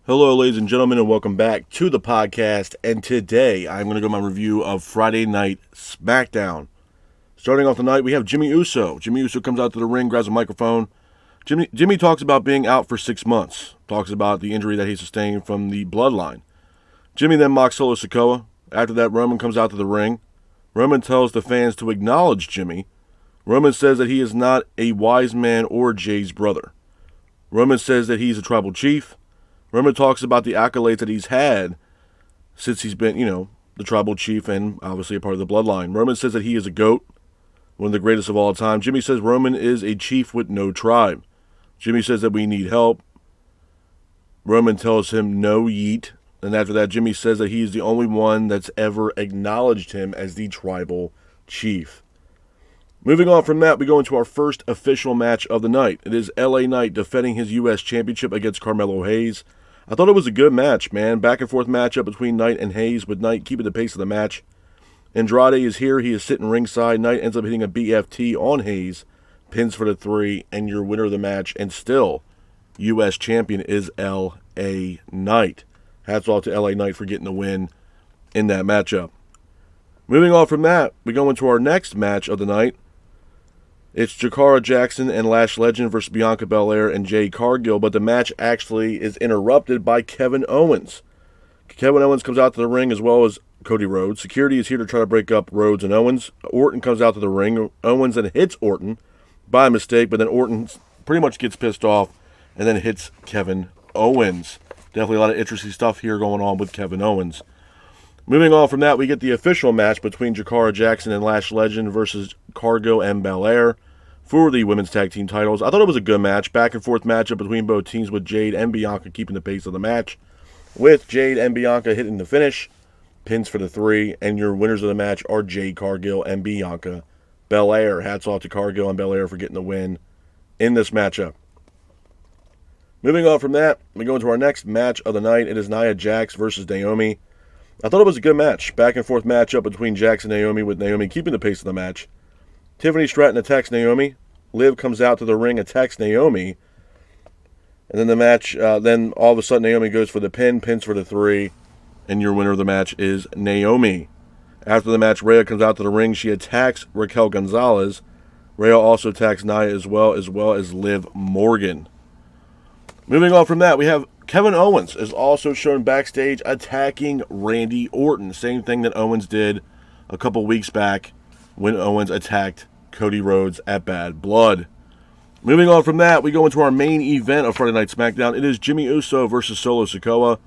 Hello, ladies and gentlemen, and welcome back to the podcast. And today, I'm going to go my review of Friday Night Smackdown. Starting off the night, we have Jimmy Uso. Jimmy Uso comes out to the ring, grabs a microphone. Jimmy talks about being out for 6 months. Talks about the injury that he sustained from the Bloodline. Jimmy then mocks Solo Sikoa. After that, Roman comes out to the ring. Roman tells the fans to acknowledge Jimmy. Roman says that he is not a wise man or Jay's brother. Roman says that he's a tribal chief. Roman talks about the accolades that he's had since he's been, the tribal chief and obviously a part of the bloodline. Roman says that he is a GOAT, one of the greatest of all time. Jimmy says Roman is a chief with no tribe. Jimmy says that we need help. Roman tells him no yeet. And after that, Jimmy says that he is the only one that's ever acknowledged him as the tribal chief. Moving on from that, we go into our first official match of the night. It is LA Knight defending his U.S. Championship against Carmelo Hayes. I thought it was a good match, man. Back and forth matchup between Knight and Hayes, with Knight keeping the pace of the match. Andrade is here. He is sitting ringside. Knight ends up hitting a BFT on Hayes. Pins for the 3, and your winner of the match, and still U.S. champion, is LA Knight. Hats off to LA Knight for getting the win in that matchup. Moving on from that, we go into our next match of the night. It's Jakara Jackson and Lash Legend versus Bianca Belair and Jade Cargill, but the match actually is interrupted by Kevin Owens. Kevin Owens comes out to the ring as well as Cody Rhodes. Security is here to try to break up Rhodes and Owens. Orton comes out to the ring. Owens then hits Orton by mistake, but then Orton pretty much gets pissed off and then hits Kevin Owens. Definitely a lot of interesting stuff here going on with Kevin Owens. Moving on from that, we get the official match between Jakara Jackson and Lash Legend versus Cargill and Belair for the women's tag team titles. I thought it was a good match. Back and forth matchup between both teams, with Jade and Bianca keeping the pace of the match, with Jade and Bianca hitting the finish, pins for the 3, and your winners of the match are Jade Cargill and Bianca Belair. Hats off to Cargill and Belair for getting the win in this matchup. Moving on from that, we go into our next match of the night. It is Nia Jax versus Naomi. I thought it was a good match. Back and forth matchup between Jax and Naomi, with Naomi keeping the pace of the match. Tiffany Stratton attacks Naomi. Liv comes out to the ring, attacks Naomi. And then the match, then all of a sudden Naomi goes for the pin, pins for the 3. And your winner of the match is Naomi. After the match, Rhea comes out to the ring. She attacks Raquel Gonzalez. Rhea also attacks Nia as well as Liv Morgan. Moving on from that, we have Kevin Owens is also shown backstage attacking Randy Orton. Same thing that Owens did a couple weeks back when Owens attacked Cody Rhodes at Bad Blood. Moving on from that, we go into our main event of Friday Night Smackdown. It is Jimmy Uso versus Solo Sikoa.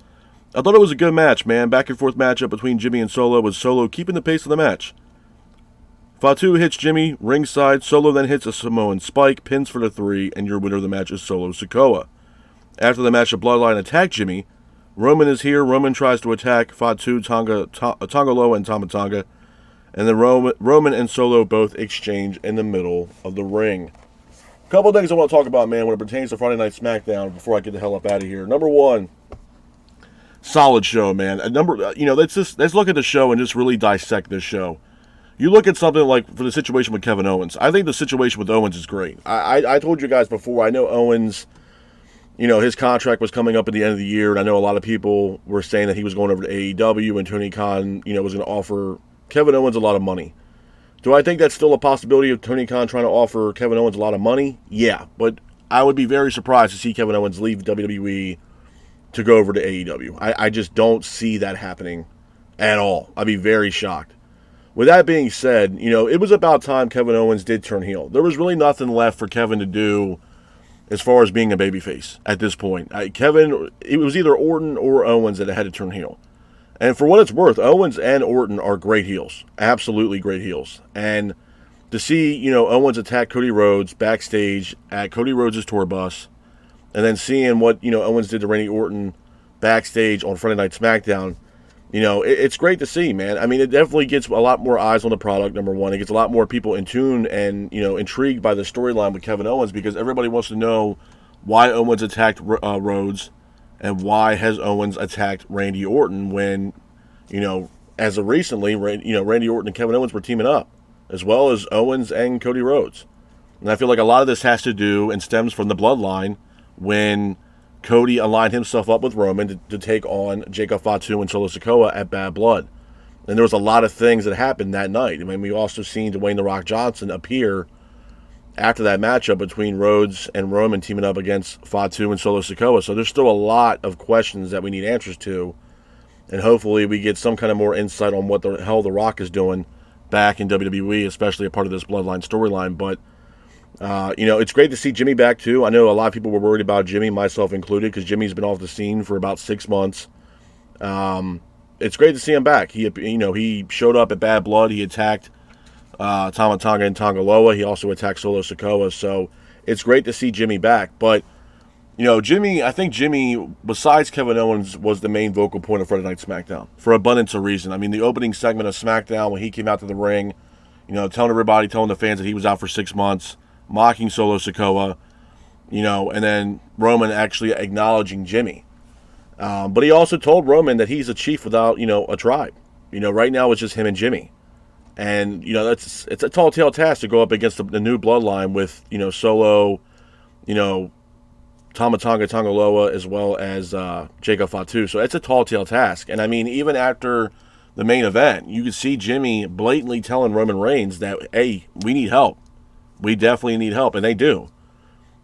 I thought it was a good match, man. Back and forth matchup between Jimmy and Solo, with Solo keeping the pace of the match. Fatu hits Jimmy ringside. Solo then hits a Samoan spike, pins for the 3, and your winner of the match is Solo Sikoa. After the match, the Bloodline attack Jimmy. Roman is here. Roman tries to attack Fatu, Tongalo, and Tama Tonga. And then Roman and Solo both exchange in the middle of the ring. A couple of things I want to talk about, man, when it pertains to Friday Night Smackdown before I get the hell up out of here. Number one, solid show, man. Let's look at the show and just really dissect this show. You look at something like for the situation with Kevin Owens. I think the situation with Owens is great. I told you guys before, I know Owens, his contract was coming up at the end of the year, and I know a lot of people were saying that he was going over to AEW, and Tony Khan, was going to offer Kevin Owens a lot of money. Do I think that's still a possibility of Tony Khan trying to offer Kevin Owens a lot of money? Yeah, but I would be very surprised to see Kevin Owens leave WWE to go over to AEW. I just don't see that happening at all. I'd be very shocked. With that being said, it was about time Kevin Owens did turn heel. There was really nothing left for Kevin to do as far as being a babyface at this point. It was either Orton or Owens that had to turn heel. And for what it's worth, Owens and Orton are great heels. Absolutely great heels. And to see, Owens attack Cody Rhodes backstage at Cody Rhodes' tour bus, and then seeing what, Owens did to Randy Orton backstage on Friday Night Smackdown, it's great to see, man. I mean, it definitely gets a lot more eyes on the product, number one. It gets a lot more people in tune and, intrigued by the storyline with Kevin Owens, because everybody wants to know why Owens attacked Rhodes. And why has Owens attacked Randy Orton when, as of recently, Randy Orton and Kevin Owens were teaming up, as well as Owens and Cody Rhodes. And I feel like a lot of this has to do and stems from the Bloodline when Cody aligned himself up with Roman to take on Jacob Fatu and Solo Sikoa at Bad Blood. And there was a lot of things that happened that night. I mean, we also seen Dwayne "The Rock" Johnson appear after that matchup between Rhodes and Roman teaming up against Fatu and Solo Sikoa. So there's still a lot of questions that we need answers to. And hopefully we get some kind of more insight on what the hell The Rock is doing back in WWE, especially a part of this Bloodline storyline. But, it's great to see Jimmy back, too. I know a lot of people were worried about Jimmy, myself included, because Jimmy's been off the scene for about 6 months. It's great to see him back. He showed up at Bad Blood. He attacked Tama Tonga and Tongaloa. He also attacked Solo Sikoa. So it's great to see Jimmy back. But, I think Jimmy, besides Kevin Owens, was the main vocal point of Friday Night SmackDown for abundance of reason. I mean, the opening segment of SmackDown when he came out to the ring, telling the fans that he was out for 6 months, mocking Solo Sikoa, and then Roman actually acknowledging Jimmy. But he also told Roman that he's a chief without, a tribe. Right now it's just him and Jimmy. And, it's a tall tale task to go up against the new Bloodline with, Solo, Tama Tonga Tongaloa, as well as Jacob Fatu. So it's a tall tale task. And I mean, even after the main event, you could see Jimmy blatantly telling Roman Reigns that, hey, we need help. We definitely need help. And they do.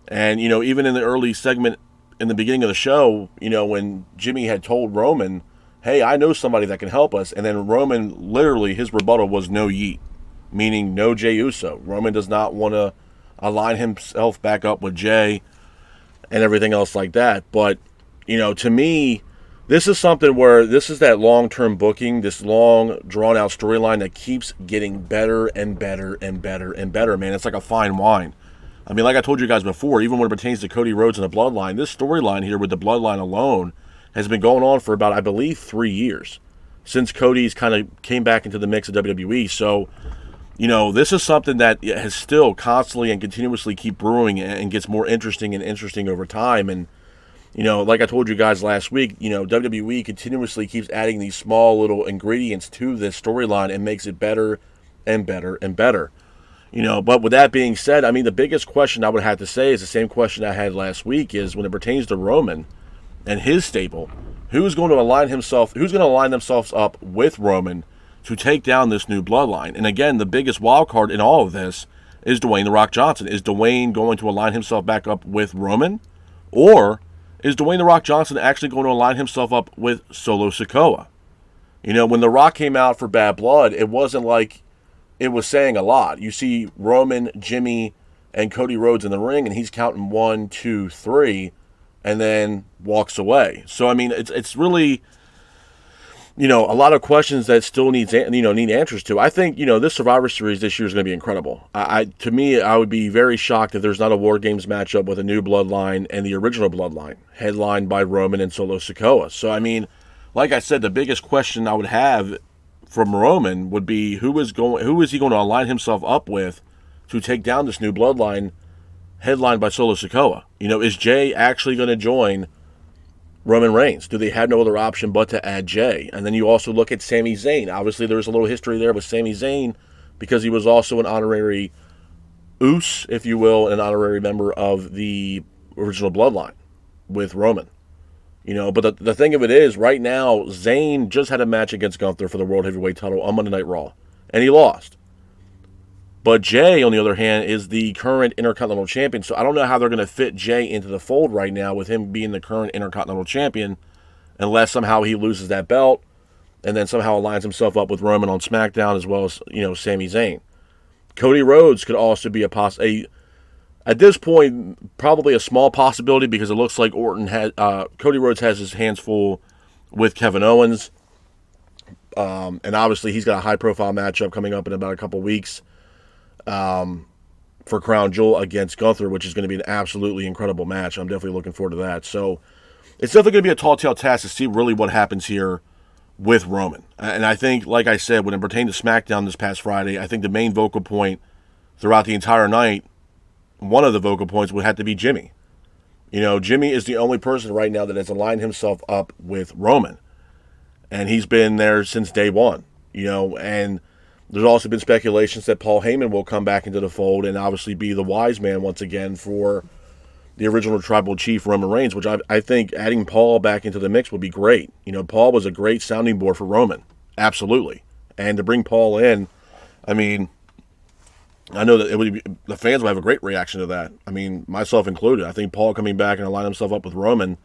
And, even in the early segment in the beginning of the show, when Jimmy had told Roman, hey, I know somebody that can help us. And then Roman, literally, his rebuttal was no yeet, meaning no Jey Uso. Roman does not want to align himself back up with Jey and everything else like that. But, to me, this is something where this is that long-term booking, this long, drawn-out storyline that keeps getting better and better and better and better, man. It's like a fine wine. I mean, like I told you guys before, even when it pertains to Cody Rhodes and the Bloodline, this storyline here with the Bloodline alone has been going on for about, I believe, 3 years since Cody's kind of came back into the mix of WWE. So, this is something that has still constantly and continuously keep brewing and gets more interesting and interesting over time. And, like I told you guys last week, WWE continuously keeps adding these small little ingredients to this storyline and makes it better and better and better. But with that being said, I mean, the biggest question I would have to say is the same question I had last week is when it pertains to Roman and his stable, who's going to align themselves up with Roman to take down this new Bloodline? And again, the biggest wild card in all of this is Dwayne "The Rock" Johnson. Is Dwayne going to align himself back up with Roman? Or is Dwayne "The Rock" Johnson actually going to align himself up with Solo Sikoa? When The Rock came out for Bad Blood, it wasn't like it was saying a lot. You see Roman, Jimmy, and Cody Rhodes in the ring, and he's counting 1, 2, 3, and then walks away. So, I mean, it's really, a lot of questions that still need answers to. I think, this Survivor Series this year is going to be incredible. To me, I would be very shocked if there's not a War Games matchup with a new Bloodline and the original Bloodline, headlined by Roman and Solo Sikoa. So, I mean, like I said, the biggest question I would have from Roman would be who is he going to align himself up with to take down this new Bloodline headlined by Solo Sikoa? Is Jey actually going to join Roman Reigns? Do they have no other option but to add Jey? And then you also look at Sami Zayn. Obviously, there's a little history there with Sami Zayn because he was also an honorary Uso, if you will, an honorary member of the original Bloodline with Roman. But the thing of it is, right now, Zayn just had a match against Gunther for the World Heavyweight title on Monday Night Raw, and he lost. But Jey, on the other hand, is the current Intercontinental Champion, so I don't know how they're going to fit Jey into the fold right now with him being the current Intercontinental Champion, unless somehow he loses that belt and then somehow aligns himself up with Roman on SmackDown as well as, Sami Zayn. Cody Rhodes could also be at this point, probably a small possibility because it looks like Cody Rhodes has his hands full with Kevin Owens. And obviously he's got a high-profile matchup coming up in about a couple weeks for Crown Jewel against Gunther, which is going to be an absolutely incredible match. I'm definitely looking forward to that. So it's definitely going to be a tall tale task to see really what happens here with Roman. And I think, like I said, when it pertained to SmackDown this past Friday, I think the main vocal point throughout the entire night, one of the vocal points would have to be Jimmy. Jimmy is the only person right now that has aligned himself up with Roman. And he's been there since day one, and there's also been speculations that Paul Heyman will come back into the fold and obviously be the wise man once again for, the original tribal chief Roman Reigns, which I think adding Paul back into the mix would be great. Paul was a great sounding board for Roman, absolutely. And to bring Paul in, I mean, I know that the fans will have a great reaction to that. I mean, myself included. I think Paul coming back and aligning himself up with Roman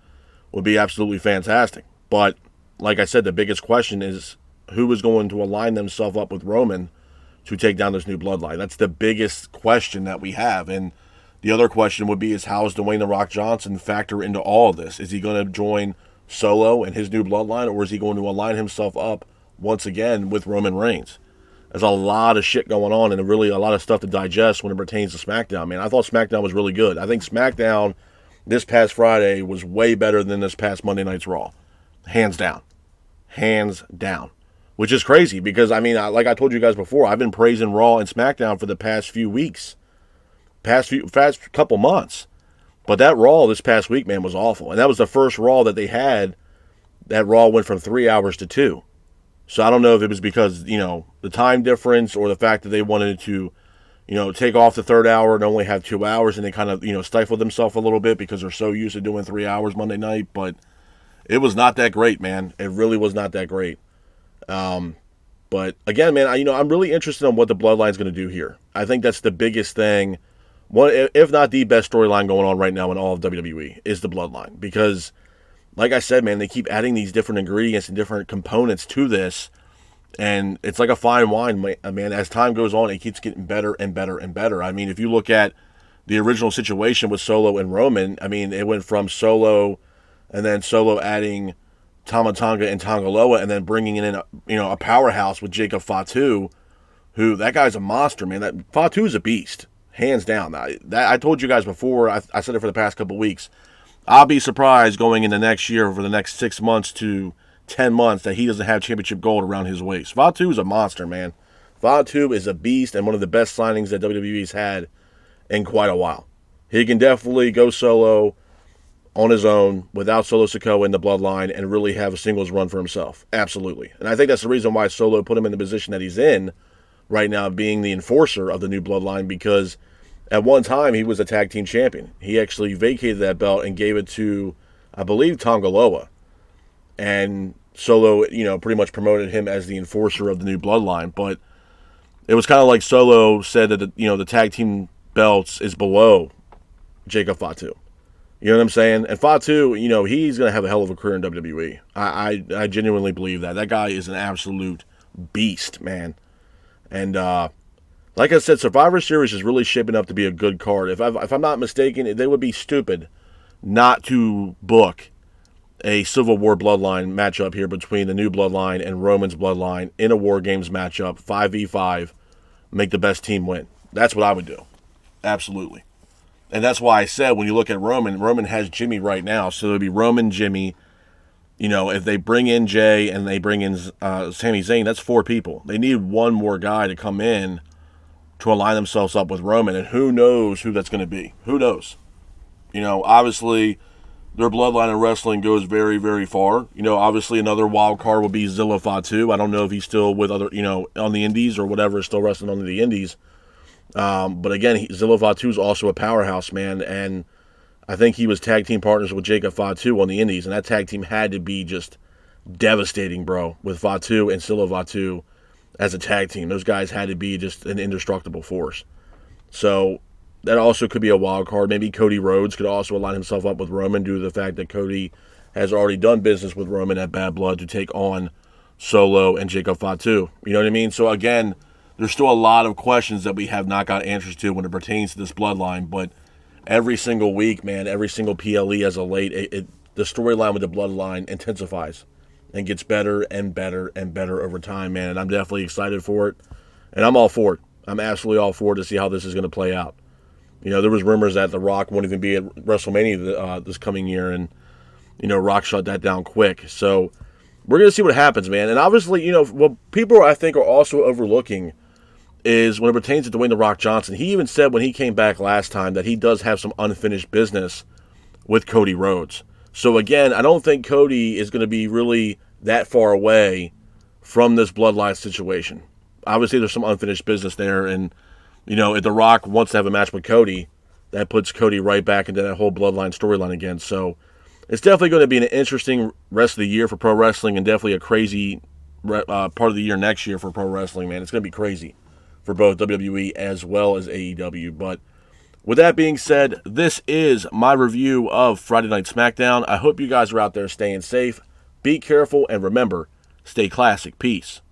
would be absolutely fantastic. But like I said, the biggest question is who is going to align themselves up with Roman to take down this new bloodline. That's the biggest question that we have. And the other question would be is how is Dwayne "The Rock" Johnson factor into all of this? Is he going to join Solo and his new bloodline, or is he going to align himself up once again with Roman Reigns? There's a lot of shit going on and really a lot of stuff to digest when it pertains to SmackDown, man. I thought SmackDown was really good. I think SmackDown this past Friday was way better than this past Monday Night's Raw. Hands down. Hands down. Which is crazy because, I mean, like I told you guys before, I've been praising Raw and SmackDown for the past few weeks. Past couple months. But that Raw this past week, man, was awful. And that was the first Raw that they had. That Raw went from 3 hours to 2. So I don't know if it was because, the time difference or the fact that they wanted to, take off the third hour and only have 2 hours and they kind of, stifled themselves a little bit because they're so used to doing 3 hours Monday night. But it was not that great, man. It really was not that great. But again, man, I'm really interested in what the Bloodline is going to do here. I think that's the biggest thing. One, if not the best storyline going on right now in all of WWE, is the Bloodline. Because, like I said, man, they keep adding these different ingredients and different components to this. And it's like a fine wine, man. As time goes on, it keeps getting better and better and better. I mean, if you look at the original situation with Solo and Roman, I mean, it went from Solo and then Solo adding Tama Tonga and Tonga Loa and then bringing in a powerhouse with Jacob Fatu, who, that guy's a monster, man. That Fatu's a beast. Hands down. I told you guys before, I said it for the past couple of weeks. I'll be surprised going into next year for the next 6 months to 10 months that he doesn't have championship gold around his waist. Fatu is a monster, man. Fatu is a beast and one of the best signings that WWE's had in quite a while. He can definitely go solo on his own without Solo Sikoa in the Bloodline and really have a singles run for himself. Absolutely. And I think that's the reason why Solo put him in the position that he's in right now, being the enforcer of the new Bloodline, because at one time, he was a tag team champion. He actually vacated that belt and gave it to, I believe, Tonga Loa. And Solo, pretty much promoted him as the enforcer of the new Bloodline. But it was kind of like Solo said that, the tag team belts is below Jacob Fatu. You know what I'm saying? And Fatu, he's going to have a hell of a career in WWE. I genuinely believe that. That guy is an absolute beast, man. And, like I said, Survivor Series is really shaping up to be a good card. If I'm not mistaken, they would be stupid not to book a Civil War Bloodline matchup here between the new Bloodline and Roman's Bloodline in a War Games matchup, 5v5, make the best team win. That's what I would do. Absolutely. And that's why I said when you look at Roman has Jimmy right now, so it'll be Roman, Jimmy. If they bring in Jay and they bring in Sami Zayn, that's 4 people. They need one more guy to come in to align themselves up with Roman, and who knows who that's going to be. Who knows? Obviously, their bloodline in wrestling goes very, very far. Obviously, another wild card will be Zilla Fatu. I don't know if he's still with other, on the indies or whatever, still wrestling on the indies. But again, Zilla Fatu is also a powerhouse, man, and I think he was tag team partners with Jacob Fatu on the indies, and that tag team had to be just devastating, bro, with Fatu and Zilla Fatu as a tag team. Those guys had to be just an indestructible force. So that also could be a wild card. Maybe Cody Rhodes could also align himself up with Roman due to the fact that Cody has already done business with Roman at Bad Blood to take on Solo and Jacob Fatu. You know what I mean? So again, there's still a lot of questions that we have not got answers to when it pertains to this bloodline. But every single week, man, every single PLE as of late, the storyline with the bloodline intensifies and gets better and better and better over time, man. And I'm definitely excited for it. And I'm all for it. I'm absolutely all for it to see how this is going to play out. There was rumors that The Rock won't even be at WrestleMania this coming year. And, Rock shut that down quick. So we're going to see what happens, man. And obviously, what people I think are also overlooking is when it pertains to Dwayne "The Rock" Johnson. He even said when he came back last time that he does have some unfinished business with Cody Rhodes. So again, I don't think Cody is going to be really that far away from this bloodline situation. Obviously, there's some unfinished business there, and if The Rock wants to have a match with Cody, that puts Cody right back into that whole Bloodline storyline again. So it's definitely going to be an interesting rest of the year for pro wrestling, and definitely a crazy part of the year next year for pro wrestling, man. It's going to be crazy for both WWE as well as AEW. But with that being said, this is my review of Friday Night SmackDown. I hope you guys are out there staying safe. Be careful, and remember, stay classic. Peace.